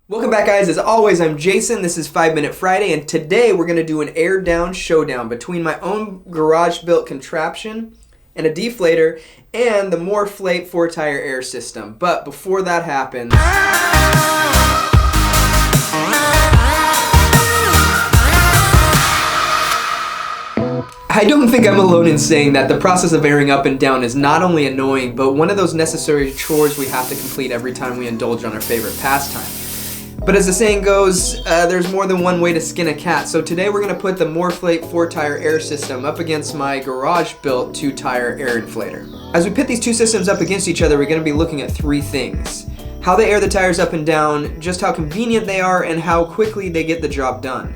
Welcome back, guys. As always, I'm Jason. This is 5 Minute Friday, and today we're going to do an air down showdown between my own garage-built contraption and a deflator and the Morphlay 4-tire air system. But before that happens, I don't think I'm alone in saying that the process of airing up and down is not only annoying, but one of those necessary chores we have to complete every time we indulge on our favorite pastime. But as the saying goes, there's more than one way to skin a cat. So today we're going to put the Morphlay 4-tire air system up against my garage-built 2-tire air inflator. As we pit these two systems up against each other, we're going to be looking at three things: how they air the tires up and down, just how convenient they are, and how quickly they get the job done.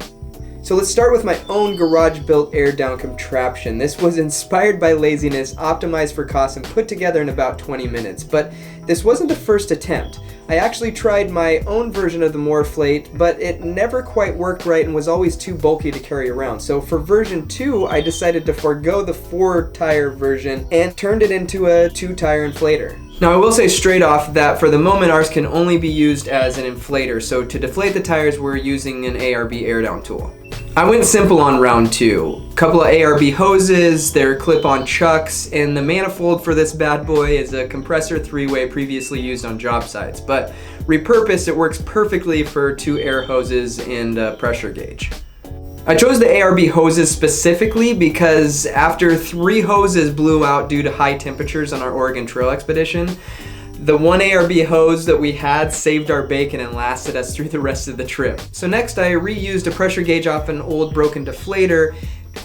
So let's start with my own garage-built air-down contraption. This was inspired by laziness, optimized for cost, and put together in about 20 minutes. But this wasn't the first attempt. I actually tried my own version of the Morphlate, but it never quite worked right and was always too bulky to carry around. So for version 2, I decided to forego the 4-tire version and turned it into a 2-tire inflator. Now I will say straight off that for the moment ours can only be used as an inflator, so to deflate the tires we're using an ARB air down tool. I went simple on round 2. A couple of ARB hoses, their clip-on chucks, and the manifold for this bad boy is a compressor 3-way previously used on job sites, but repurposed it works perfectly for 2 air hoses and a pressure gauge. I chose the ARB hoses specifically because after 3 hoses blew out due to high temperatures on our Oregon Trail expedition, the one ARB hose that we had saved our bacon and lasted us through the rest of the trip. So next I reused a pressure gauge off an old broken deflator,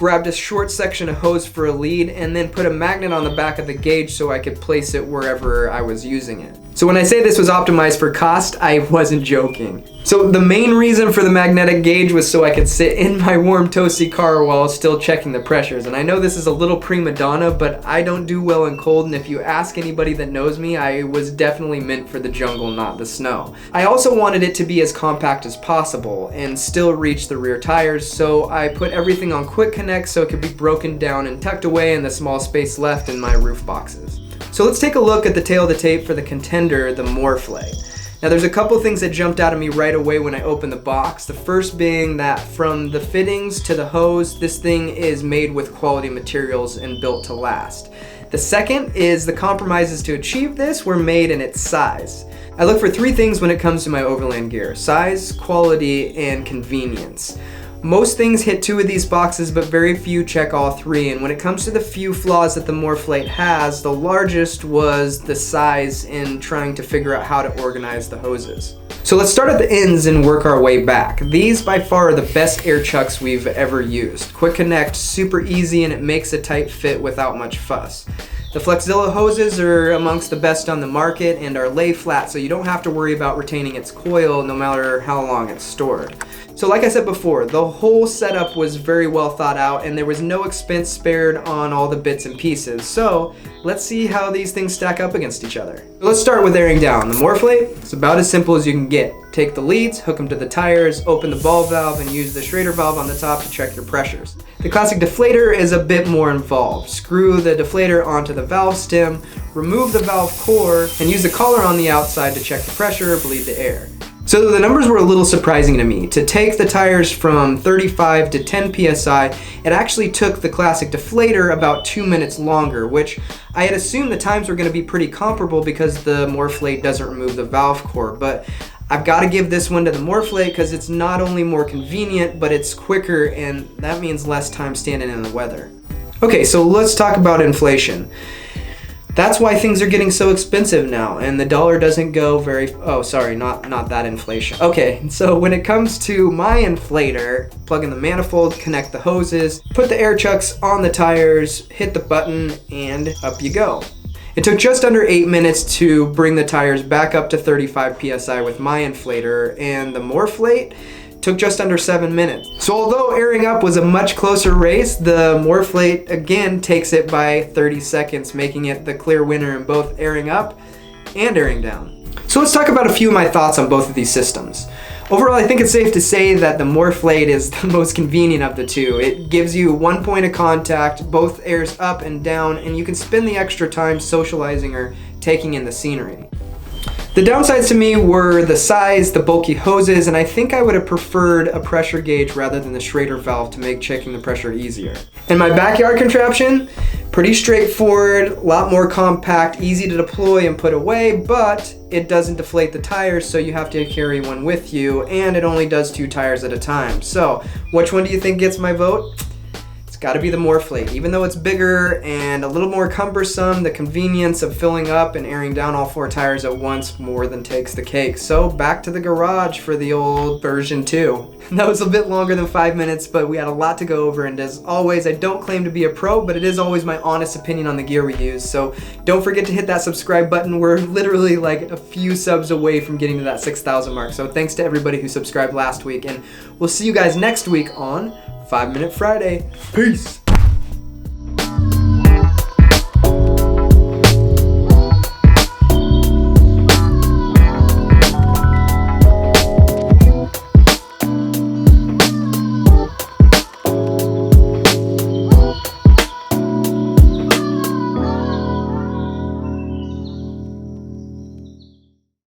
grabbed a short section of hose for a lead, and then put a magnet on the back of the gauge so I could place it wherever I was using it. So when I say this was optimized for cost, I wasn't joking. So the main reason for the magnetic gauge was so I could sit in my warm toasty car while still checking the pressures. And I know this is a little prima donna, but I don't do well in cold, and if you ask anybody that knows me, I was definitely meant for the jungle, not the snow. I also wanted it to be as compact as possible and still reach the rear tires, so I put everything on QuickConnect so it could be broken down and tucked away in the small space left in my roof boxes. So let's take a look at the tail of the tape for the contender, the Morphlay. Now there's a couple things that jumped out at me right away when I opened the box. The first being that from the fittings to the hose, this thing is made with quality materials and built to last. The second is the compromises to achieve this were made in its size. I look for 3 things when it comes to my overland gear: size, quality, and convenience. Most things hit 2 of these boxes, but very few check all 3, and when it comes to the few flaws that the Morphlate has, the largest was the size in trying to figure out how to organize the hoses. So let's start at the ends and work our way back. These by far are the best air chucks we've ever used. QuickConnect, super easy, and it makes a tight fit without much fuss. The Flexzilla hoses are amongst the best on the market and are lay flat, so you don't have to worry about retaining its coil no matter how long it's stored. So like I said before, the whole setup was very well thought out and there was no expense spared on all the bits and pieces. So let's see how these things stack up against each other. Let's start with airing down. The Morphlate is about as simple as you can get. Take the leads, hook them to the tires, open the ball valve, and use the Schrader valve on the top to check your pressures. The classic deflator is a bit more involved. Screw the deflator onto the valve stem, remove the valve core, and use the collar on the outside to check the pressure or bleed the air. So the numbers were a little surprising to me. To take the tires from 35 to 10 psi, it actually took the classic deflator about 2 minutes longer, which I had assumed the times were going to be pretty comparable because the Morphlate doesn't remove the valve core, but I've got to give this one to the Morphlate because it's not only more convenient, but it's quicker, and that means less time standing in the weather. Okay, so let's talk about inflation. That's why things are getting so expensive now, and the dollar doesn't go very, not that inflation. Okay, so when it comes to my inflator, plug in the manifold, connect the hoses, put the air chucks on the tires, hit the button, and up you go. It took just under 8 minutes to bring the tires back up to 35 psi with my inflator, and the Morphlate took just under 7 minutes. So although airing up was a much closer race, the Morphlate again takes it by 30 seconds, making it the clear winner in both airing up and airing down. So let's talk about a few of my thoughts on both of these systems. Overall, I think it's safe to say that the Morphlate is the most convenient of the two. It gives you one point of contact, both airs up and down, and you can spend the extra time socializing or taking in the scenery. The The downsides to me were the size, the bulky hoses, and I think I would have preferred a pressure gauge rather than the Schrader valve to make checking the pressure easier. And my backyard contraption, pretty straightforward, a lot more compact, easy to deploy and put away, but it doesn't deflate the tires, so you have to carry one with you, and it only does 2 tires at a time. So, which one do you think gets my vote? Got to be the Morphlay. Even though it's bigger and a little more cumbersome, the convenience of filling up and airing down all 4 tires at once more than takes the cake. So back to the garage for the old version 2. That was a bit longer than 5 minutes, but we had a lot to go over, and as always, I don't claim to be a pro, but it is always my honest opinion on the gear we use. So don't forget to hit that subscribe button. We're literally like a few subs away from getting to that 6,000 mark. So thanks to everybody who subscribed last week, and we'll see you guys next week on 5 Minute Friday. Peace.